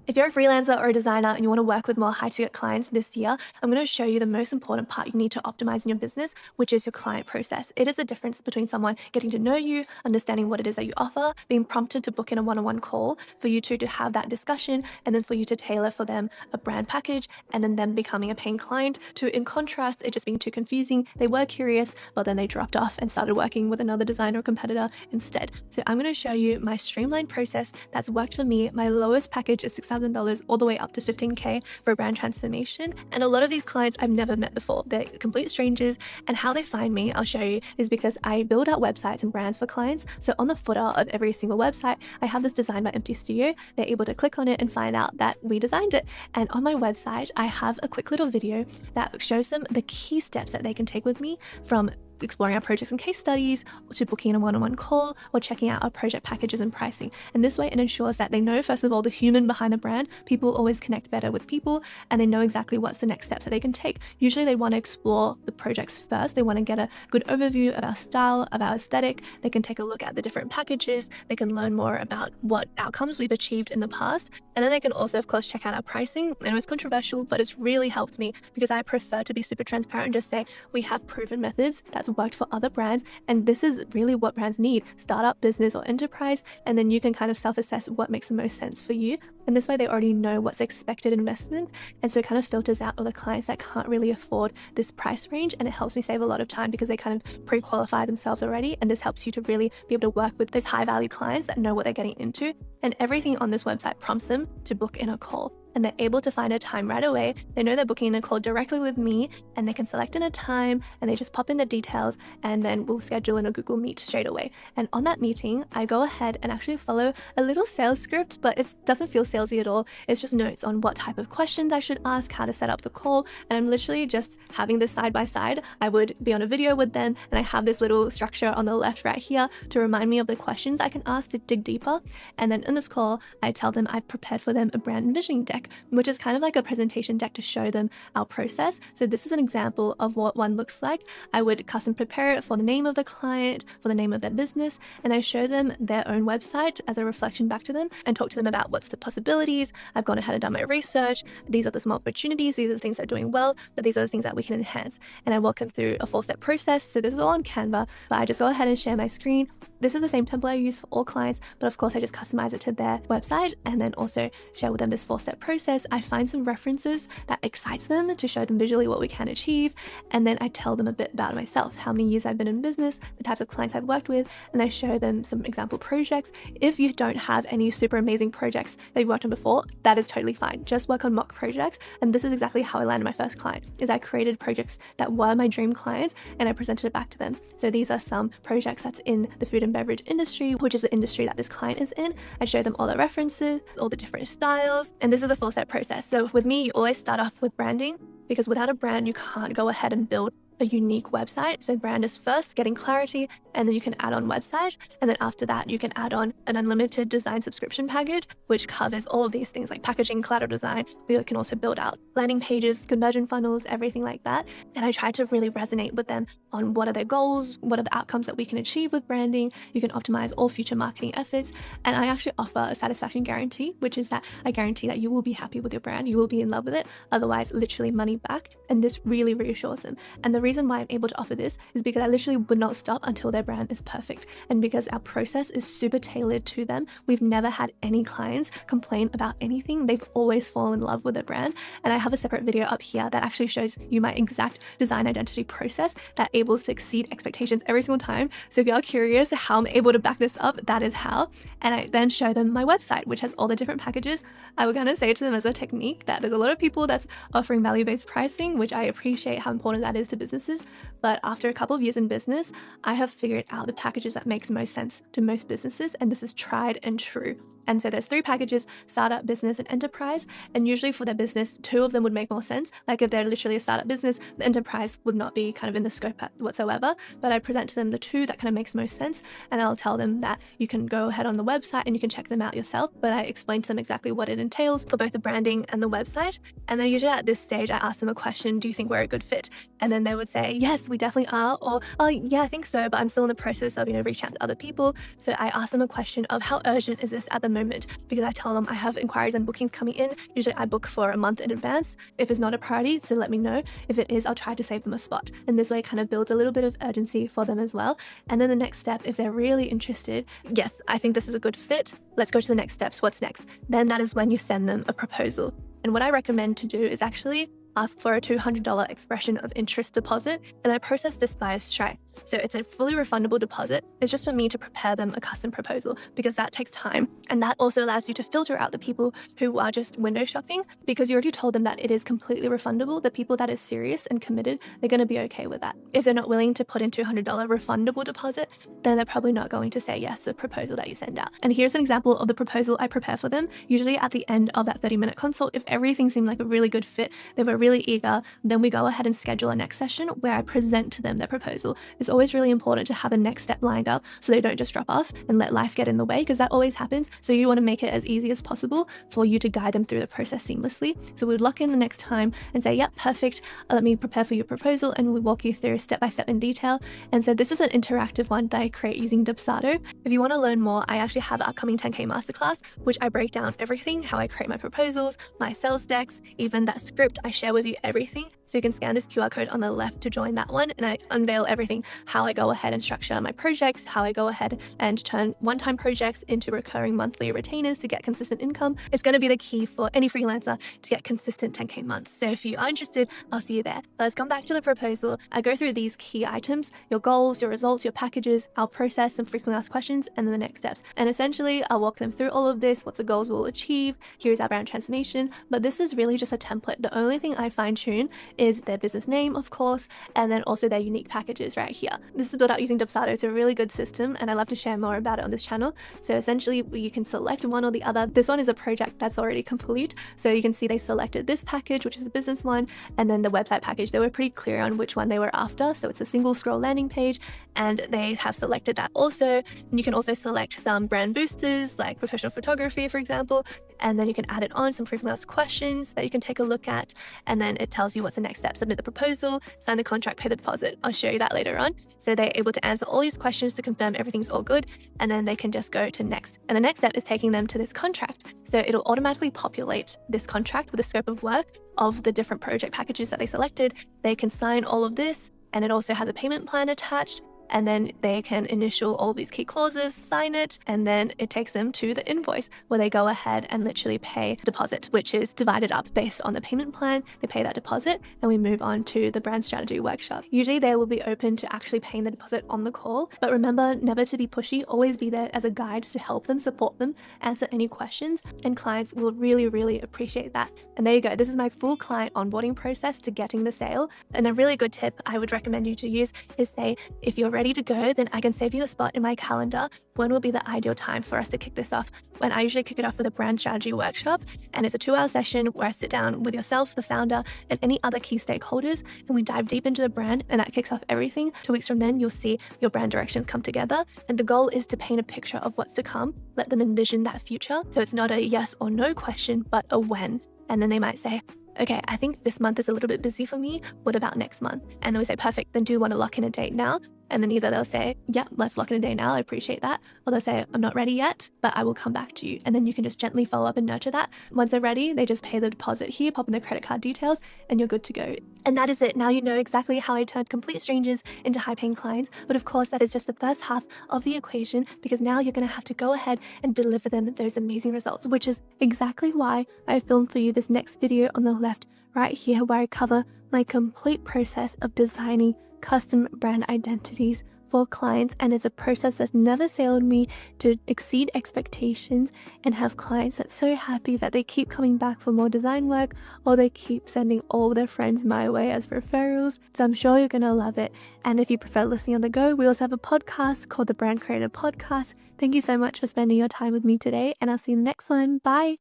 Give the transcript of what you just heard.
If you're a freelancer or a designer and you want to work with more high-ticket clients this year, I'm going to show you the most important part you need to optimize in your business, which is your client process. It is the difference between someone getting to know you, understanding what it is that you offer, being prompted to book in a one-on-one call for you two to have that discussion, and then for you to tailor for them a brand package, and then them becoming a paying client, to, in contrast, it just being too confusing. They were curious, but then they dropped off and started working with another designer or competitor instead. So I'm going to show you my streamlined process that's worked for me. My lowest package is $6,000 all the way up to $15K for a brand transformation. And a lot of these clients I've never met before. They're complete strangers, and how they find me, I'll show you, is because I build out websites and brands for clients. So on the footer of every single website, I have this designed by Empty Studio. They're able to click on it and find out that we designed it. And on my website, I have a quick little video that shows them the key steps that they can take with me, from exploring our projects and case studies, to booking a one-on-one call, or checking out our project packages and pricing. And this way it ensures that they know, first of all, the human behind the brand. People always connect better with people, and they know exactly what's the next steps that they can take. Usually they want to explore the projects first. They want to get a good overview of our style, of our aesthetic. They can take a look at the different packages. They can learn more about what outcomes we've achieved in the past. And then they can also, of course, check out our pricing. I know it's controversial, but it's really helped me because I prefer to be super transparent and just say, we have proven methods that's worked for other brands, and this is really what brands need: startup, business, or enterprise. And then you can kind of self-assess what makes the most sense for you. And this way they already know what's expected investment, and so it kind of filters out all the clients that can't really afford this price range. And it helps me save a lot of time because they kind of pre-qualify themselves already, and this helps you to really be able to work with those high value clients that know what they're getting into. And everything on this website prompts them to book in a call, and they're able to find a time right away. They know they're booking in a call directly with me, and they can select in a time, and they just pop in the details, and then we'll schedule in a Google Meet straight away. And on that meeting, I go ahead and actually follow a little sales script, but it doesn't feel salesy at all. It's just notes on what type of questions I should ask, how to set up the call, and I'm literally just having this side by side. I would be on a video with them, and I have this little structure on the left right here to remind me of the questions I can ask to dig deeper. And then in this call, I tell them I've prepared for them a brand envisioning deck, which is kind of like a presentation deck to show them our process. So this is an example of what one looks like. I would custom prepare it for the name of the client, for the name of their business, and I show them their own website as a reflection back to them and talk to them about what's the possibilities. I've gone ahead and done my research. These are the small opportunities. These are the things that are doing well, but these are the things that we can enhance. And I walk them through a 4-step process. So this is all on Canva, but I just go ahead and share my screen. This is the same template I use for all clients, but of course I just customize it to their website and then also share with them this 4-step process. I find some references that excites them to show them visually what we can achieve. And then I tell them a bit about myself, how many years I've been in business, the types of clients I've worked with, and I show them some example projects. If you don't have any super amazing projects that you've worked on before, that is totally fine. Just work on mock projects. And this is exactly how I landed my first client, is I created projects that were my dream clients and I presented it back to them. So these are some projects that's in the food and beverage industry, which is the industry that this client is in. I show them all the references, all the different styles, and this is a 4-step process. So with me, you always start off with branding, because without a brand, you can't go ahead and build a unique website. So brand is first, getting clarity, and then you can add on website. And then after that, you can add on an unlimited design subscription package, which covers all of these things like packaging, collateral design. You can also build out landing pages, conversion funnels, everything like that. And I try to really resonate with them on what are their goals, what are the outcomes that we can achieve with branding. You can optimize all future marketing efforts. And I actually offer a satisfaction guarantee, which is that I guarantee that you will be happy with your brand. You will be in love with it. Otherwise, literally money back. And this really reassures them. And the reason why I'm able to offer this is because I literally would not stop until their brand is perfect. And because our process is super tailored to them, we've never had any clients complain about anything. They've always fallen in love with their brand. And I have a separate video up here that actually shows you my exact design identity process that able to exceed expectations every single time. So if you're curious how I'm able to back this up, that is how. And I then show them my website, which has all the different packages. I would kind of say to them as a technique that there's a lot of people that's offering value-based pricing, which I appreciate how important that is to businesses. But after a couple of years in business, I have figured out the packages that makes most sense to most businesses. And this is tried and true. And so there's 3 packages: startup, business, and enterprise. And usually for their business, 2 of them would make more sense. Like if they're literally a startup business, the enterprise would not be kind of in the scope whatsoever. But I present to them the 2 that kind of makes most sense. And I'll tell them that you can go ahead on the website and you can check them out yourself. But I explain to them exactly what it entails for both the branding and the website. And then usually at this stage, I ask them a question: do you think we're a good fit? And then they would say, yes, we definitely are. Or, oh yeah, I think so, but I'm still in the process of, reaching out to other people. So I ask them a question of how urgent is this at the moment, because I tell them I have inquiries and bookings coming in. Usually I book for a month in advance. If it's not a priority, so let me know. If it is, I'll try to save them a spot. And this way it kind of builds a little bit of urgency for them as well. And then the next step, if they're really interested, yes, I think this is a good fit, let's go to the next steps. What's next? Then that is when you send them a proposal. And what I recommend to do is actually ask for a $200 expression of interest deposit, and I process this via Stripe. So it's a fully refundable deposit. It's just for me to prepare them a custom proposal, because that takes time. And that also allows you to filter out the people who are just window shopping, because you already told them that it is completely refundable. The people that are serious and committed, they're going to be okay with that. If they're not willing to put in $200 refundable deposit, then they're probably not going to say yes to the proposal that you send out. And here's an example of the proposal I prepare for them. Usually at the end of that 30-minute consult, if everything seemed like a really good fit, they were really eager, then we go ahead and schedule a next session where I present to them their proposal. It's always really important to have a next step lined up so they don't just drop off and let life get in the way, because that always happens. So you want to make it as easy as possible for you to guide them through the process seamlessly. So we'd lock in the next time and say, yep, perfect. Let me prepare for your proposal, and we walk you through step by step in detail. And so this is an interactive one that I create using Dubsado. If you want to learn more, I actually have an upcoming 10K masterclass, which I break down everything, how I create my proposals, my sales decks, even that script. I share with you everything. So you can scan this QR code on the left to join that one, and I unveil everything, how I go ahead and structure my projects, how I go ahead and turn one-time projects into recurring monthly retainers to get consistent income. It's going to be the key for any freelancer to get consistent 10K months. So if you are interested, I'll see you there. Let's come back to the proposal. I go through these key items: your goals, your results, your packages, our process, some frequently asked questions, and then the next steps. And essentially, I'll walk them through all of this, what the goals we'll achieve, here's our brand transformation. But this is really just a template. The only thing I fine-tune is their business name, of course, and then also their unique packages right here. This is built out using Dubsado. It's a really good system, and I love to share more about it on this channel. So essentially, you can select one or the other. This one is a project that's already complete. So you can see they selected this package, which is the business one, and then the website package. They were pretty clear on which one they were after. So it's a single scroll landing page, and they have selected that also. And you can also select some brand boosters, like professional photography, for example, and then you can add it on some frequently asked questions that you can take a look at, and then it tells you what's the next step. Submit the proposal, sign the contract, pay the deposit. I'll show you that later on. So they're able to answer all these questions to confirm everything's all good, and then they can just go to next. And the next step is taking them to this contract. So it'll automatically populate this contract with the scope of work of the different project packages that they selected. They can sign all of this, and it also has a payment plan attached. And then they can initial all these key clauses, sign it, and then it takes them to the invoice where they go ahead and literally pay deposit, which is divided up based on the payment plan. They pay that deposit, and we move on to the brand strategy workshop. Usually they will be open to actually paying the deposit on the call, but remember never to be pushy. Always be there as a guide to help them, support them, answer any questions, and clients will really, really appreciate that. And there you go. This is my full client onboarding process to getting the sale. And a really good tip I would recommend you to use is say, if you're ready to go, then I can save you a spot in my calendar. When will be the ideal time for us to kick this off? When I usually kick it off with a brand strategy workshop, and it's a 2-hour session where I sit down with yourself, the founder, and any other key stakeholders, and we dive deep into the brand, and that kicks off everything. 2 weeks from then, you'll see your brand directions come together, and the goal is to paint a picture of what's to come, let them envision that future. So it's not a yes or no question, but a when. And then they might say, okay, I think this month is a little bit busy for me. What about next month? And then we say, perfect, then do you want to lock in a date now? And then either they'll say, yeah, let's lock in a day now, I appreciate that. Or they'll say, I'm not ready yet, but I will come back to you. And then you can just gently follow up and nurture that. Once they're ready, they just pay the deposit here, pop in their credit card details, and you're good to go. And that is it. Now you know exactly how I turned complete strangers into high-paying clients. But of course, that is just the first half of the equation, because now you're going to have to go ahead and deliver them those amazing results, which is exactly why I filmed for you this next video on the left right here, where I cover my complete process of designing custom brand identities for clients. And it's a process that's never failed me to exceed expectations and have clients that's so happy that they keep coming back for more design work, or they keep sending all their friends my way as referrals. So I'm sure you're going to love it. And if you prefer listening on the go, we also have a podcast called the Brand Creator Podcast. Thank you so much for spending your time with me today, and I'll see you in the next one. Bye.